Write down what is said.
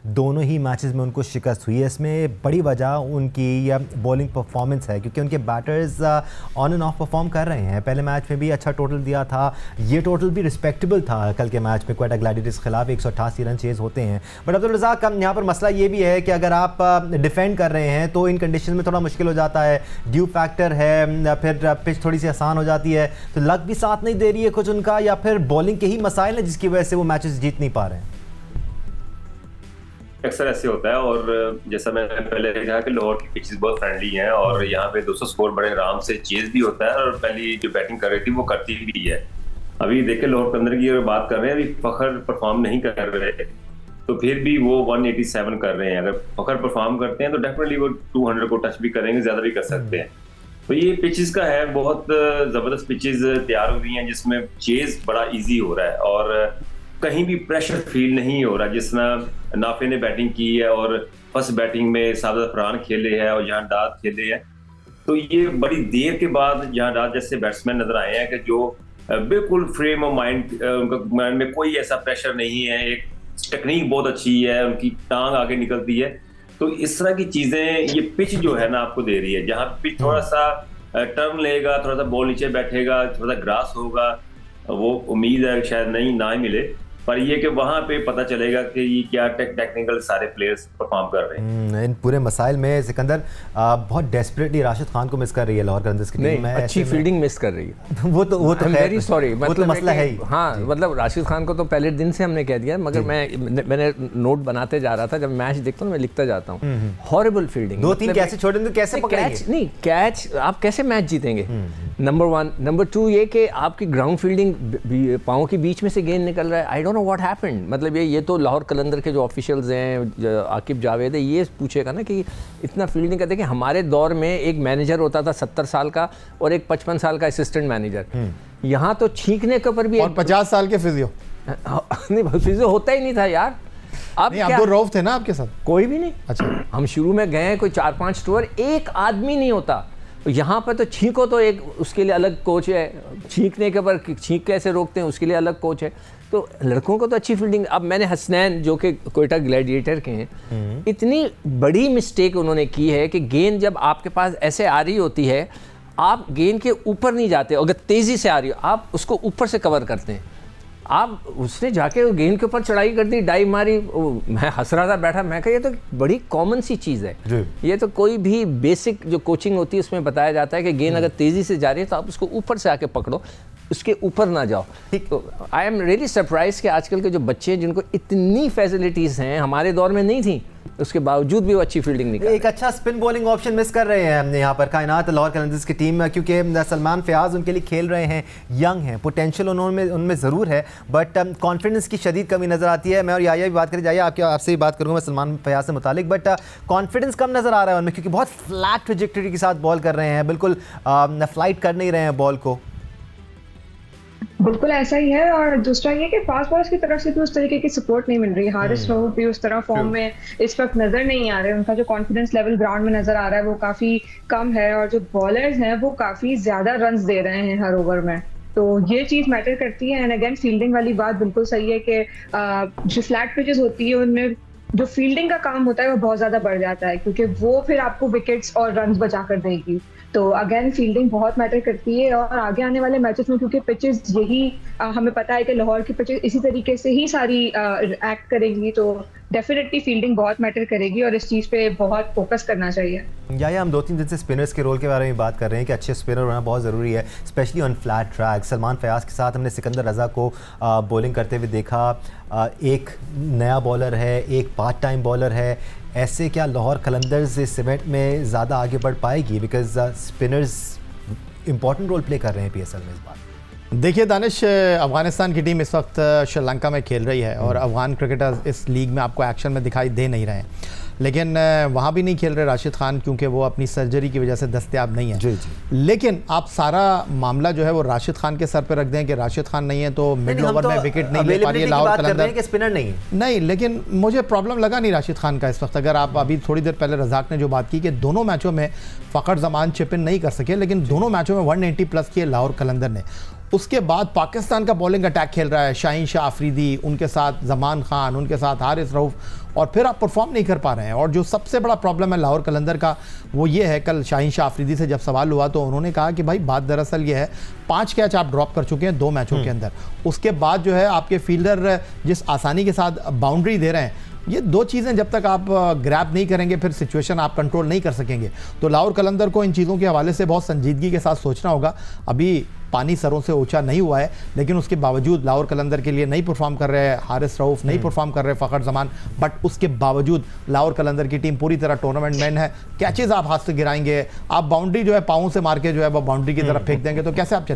दोनों ही मैचेस में उनको शिकस्त हुई है। इसमें बड़ी वजह उनकी बॉलिंग परफॉर्मेंस है, क्योंकि उनके batters on end of perform कर रहे हैं। पहले मैच में भी अच्छा टोटल दिया था, ये टोटल भी रिस्पेक्टेबल था। कल के मैच में क्वेटा ग्लैडिएटर्स के खिलाफ 188 रन चेज होते हैं। बट अब्दुल रज़ाक, यहाँ पर मसला ये भी है कि अगर आप डिफेंड कर रहे हैं तो इन कंडीशन में थोड़ा मुश्किल हो जाता है। ड्यू फैक्टर है, फिर पिच थोड़ी सी आसान हो जाती है, तो लक भी साथ नहीं दे रही है कुछ उनका, या फिर बॉलिंग के ही मसाइल है जिसकी वजह से वो मैचेस जीत नहीं पा रहे हैं। अक्सर ऐसे होता है, और जैसा मैंने पहले कहा कि लाहौर की पिचेस बहुत फ्रेंडली हैं और यहाँ पे 200 स्कोर बड़े आराम से चेज भी होता है, और पहली जो बैटिंग कर रही थी वो करती भी है। अभी देखिए लाहौर कलंदर की अगर बात कर रहे हैं, अभी फखर परफॉर्म नहीं कर रहे तो फिर भी वो 187 कर रहे हैं। अगर फखर परफॉर्म करते हैं तो डेफिनेटली वो 200 को टच भी करेंगे, ज्यादा भी कर सकते हैं। तो ये पिचेस का है, बहुत जबरदस्त पिचेस तैयार हुई हैं जिसमें चेज बड़ा ईजी हो रहा है और कहीं भी प्रेशर फील नहीं हो रहा। जिस तरह नाफे ने बैटिंग की है और फर्स्ट बैटिंग में सादा फरहान खेले हैं और जहां डाद खेले हैं, तो ये बड़ी देर के बाद जहां डाद जैसे बैट्समैन नजर आए हैं कि जो बिल्कुल फ्रेम ऑफ माइंड, उनका माइंड में कोई ऐसा प्रेशर नहीं है, एक टेक्निक बहुत अच्छी है, उनकी टांग आगे निकलती है। तो इस तरह की चीजें ये पिच जो है ना आपको दे रही है। जहां पिच थोड़ा सा टर्न लेगा, थोड़ा सा बॉल नीचे बैठेगा, थोड़ा सा ग्रास होगा, वो उम्मीद है शायद नहीं ना ही मिले, पर ये कि वहाँ पे पता चलेगा कि ये क्या टेक्निकल सारे प्लेयर्स परफॉर्म कर रहे हैं। इन पूरे मसाइल में सिकंदर बहुत डेस्परेटली राशिद खान को मिस कर रही है लाहौर कलंदर्स की टीम। अच्छी फील्डिंग मिस कर रही है। वो तो वेरी सॉरी, वो तो मसला है ही। हाँ, मतलब राशिद खान को तो पहले दिन से हमने कह दिया, मगर मैंने नोट बनाते जा रहा था, जब मैच देखता हूँ मैं लिखता जाता हूँ, हॉरिबल फील्डिंग। 2-3 कैसे छोड़े तो कैसे कैच नहीं, कैच आप कैसे मैच जीतेंगे, नंबर 1। नंबर 2 ये कि आपकी ग्राउंड फील्डिंग, पाँव के बीच में से गेंद निकल रहा है। I don't know what happened. मतलब ये तो लाहौर कलंदर के जो ऑफिशियल्स हैं, आकिब जावेद है, ये पूछेगा ना कि इतना फील्डिंग का। देखिए हमारे दौर में एक मैनेजर होता था 70 साल का और एक 55 साल का असिस्टेंट मैनेजर। यहाँ तो छींकने के ऊपर भी और 50 साल के फिजियो नहीं, फिजियो होता ही नहीं था यार। अब अब्दुल रऊफ थे ना आपके साथ? कोई भी नहीं। अच्छा, हम शुरू में गए, कोई 4-5 स्टोर, एक आदमी नहीं होता। यहाँ पर तो छींको तो एक उसके लिए अलग कोच है, छींकने के ऊपर छींक कैसे रोकते हैं उसके लिए अलग कोच है। तो लड़कों को तो अच्छी फील्डिंग। अब मैंने हसनैन जो कि क्वेटा ग्लैडिएटर के हैं, इतनी बड़ी मिस्टेक उन्होंने की है कि गेंद जब आपके पास ऐसे आ रही होती है, आप गेंद के ऊपर नहीं जाते, अगर तेज़ी से आ रही हो आप उसको ऊपर से कवर करते हैं। आप उसने जाके गेंद के ऊपर चढ़ाई कर दी, डाइव मारी। मैं हंस रहा था बैठा, मैं कहा ये तो बड़ी कॉमन सी चीज़ है। ये तो कोई भी बेसिक जो कोचिंग होती है उसमें बताया जाता है कि गेंद अगर तेज़ी से जा रही है तो आप उसको ऊपर से आके पकड़ो, उसके ऊपर ना जाओ। तो आई एम रियली सरप्राइज कि आजकल के जो बच्चे हैं जिनको इतनी फैसिलिटीज़ हैं, हमारे दौर में नहीं थी, उसके बावजूद भी वो अच्छी फील्डिंग नहीं कर रहे। एक अच्छा स्पिन बॉलिंग ऑप्शन मिस कर रहे हैं यहाँ पर कायनात लाहौर कलंदर्स की टीम, क्योंकि सलमान फयाज उनके लिए खेल रहे हैं, यंग हैं, पोटेंशियल उनमें ज़रूर है, बट कॉन्फिडेंस की शदीद कमी नज़र आती है। मैं और याया भी बात करें, जाइए आपसे ही बात करूँगा मैं सलमान फयाज से मुतालिक, बट कॉन्फिडेंस कम नज़र आ रहा है उनमें, क्योंकि बहुत फ्लैट ट्रैजेक्टरी के साथ बॉल कर रहे हैं, बिल्कुल फ्लाइट कर नहीं रहे हैं बॉल को। बिल्कुल ऐसा ही है। और दूसरा ये कि फास्ट बॉलर्स की तरफ से भी उस तरीके की सपोर्ट नहीं मिल रही। हारिस रऊफ भी उस तरह फॉर्म में इस वक्त नजर नहीं आ रहे। उनका जो कॉन्फिडेंस लेवल ग्राउंड में नजर आ रहा है वो काफी कम है, और जो बॉलर्स हैं वो काफी ज्यादा रन्स दे रहे हैं हर ओवर में। तो ये चीज मैटर करती है। एंड अगेन फील्डिंग वाली बात बिल्कुल सही है कि जो फ्लैट पिचेस होती है उनमें जो फील्डिंग का काम होता है वो बहुत ज्यादा बढ़ जाता है, क्योंकि वो फिर आपको विकेट्स और रन्स बचा कर देगी। तो अगेन फील्डिंग बहुत मैटर करती है। और आगे आने वाले मैचेस में, क्योंकि पिचेस यही हमें पता है कि लाहौर की पिचेस इसी तरीके से ही सारी एक्ट करेंगी, तो डेफिनेटली फील्डिंग बहुत मैटर करेगी और इस चीज़ पे बहुत फोकस करना चाहिए। या हम 2-3 दिन से स्पिनर्स के रोल के बारे में बात कर रहे हैं कि अच्छे स्पिनर होना बहुत ज़रूरी है, specially on flat track. Salman Fayaz के साथ हमने सिकंदर रज़ा को बॉलिंग करते हुए देखा। एक नया बॉलर है, एक पार्ट टाइम बॉलर है। ऐसे क्या लाहौर कलंदर्स इस इवेंट में ज़्यादा आगे बढ़ पाएगी, because spinners important role play कर रहे हैं पीएसएल में इस बार। देखिए दानिश, अफगानिस्तान की टीम इस वक्त श्रीलंका में खेल रही है और अफगान क्रिकेटर्स इस लीग में आपको एक्शन में दिखाई दे नहीं रहे हैं, लेकिन वहाँ भी नहीं खेल रहे राशिद खान, क्योंकि वो अपनी सर्जरी की वजह से दस्तयाब नहीं है। जी जी। लेकिन आप सारा मामला जो है वो राशिद खान के सर पे रख दें कि राशिद खान नहीं है तो मिडिल ओवर में विकेट नहीं ले पा रही है लाहौर कलंदर, स्पिनर नहीं है। नहीं, लेकिन मुझे प्रॉब्लम लगा नहीं राशिद खान का इस वक्त। अगर आप अभी थोड़ी देर पहले रज़ाक ने जो बात की कि दोनों मैचों में फ़खर ज़मान चिप इन नहीं कर सके, लेकिन दोनों मैचों में 180 प्लस किए लाहौर कलंदर ने। उसके बाद पाकिस्तान का बॉलिंग अटैक खेल रहा है, शाहीन शाह अफरीदी, उनके साथ जमान खान, उनके साथ हारिस रऊफ, और फिर आप परफॉर्म नहीं कर पा रहे हैं। और जो सबसे बड़ा प्रॉब्लम है लाहौर कलंदर का वो ये है, कल शाहीन शाह अफरीदी से जब सवाल हुआ तो उन्होंने कहा कि भाई बात दरअसल ये है 5 कैच आप ड्रॉप कर चुके हैं 2 मैचों के अंदर, उसके बाद जो है आपके फील्डर जिस आसानी के साथ बाउंड्री दे रहे हैं, ये 2 चीज़ें जब तक आप ग्रैब नहीं करेंगे फिर सिचुएशन आप कंट्रोल नहीं कर सकेंगे। तो लाहौर कलंदर को इन चीज़ों के हवाले से बहुत संजीदगी के साथ सोचना होगा। अभी पानी सरों से ऊंचा नहीं हुआ है, लेकिन उसके बावजूद लाहौर कलंदर के लिए नहीं परफॉर्म कर रहे हैं हारिस रऊफ, नहीं परफॉर्म कर रहे फ़खर जमान, बट उसके बावजूद लाहौर कलंदर की टीम पूरी तरह टूर्नामेंट मैन है। कैचेज आप हाथ से गिराएंगे, आप बाउंड्री जो है पाँव से मार के जो है वो बाउंड्री की तरफ फेंक देंगे, तो कैसे आप चलेंगे?